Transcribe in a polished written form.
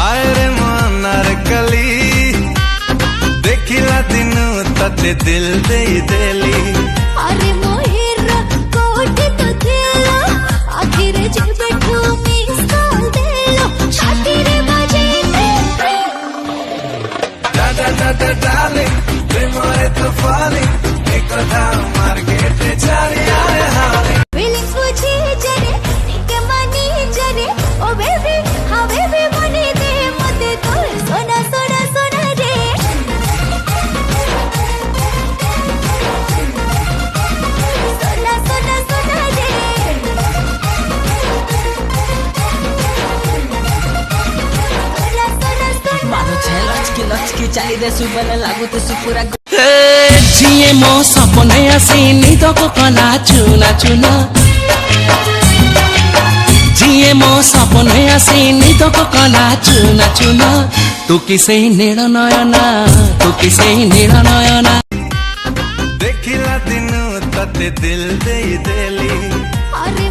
आए रे मनार कली देखिला दिनु तते दिल दे देली। अरे मोहिर कोटी तो दिलो आखिर जब बैठो मिस कॉल देलो छाती रे बजे da da da da darling प्रेमरे तो falling एक कथा मार्केट चारी आए हाले फीलिंग्स बुझी जरे निके मानी जरे ओ बेबी हाउ बेबी मने दे मते तो सोना सोना सोना रे सोना सोना सोना रे सोना सोना सोना मानो छे लचकी चाली दे सुबह लागू तो सुपुरा जिए मो सपने आसी निद को कला चुना चुना जिए मो सपने आसी निद को कला चुना चुना तू किसे नील नयना तू किसे नील नयना देखिला दिनु तते दिल दे देली। अरे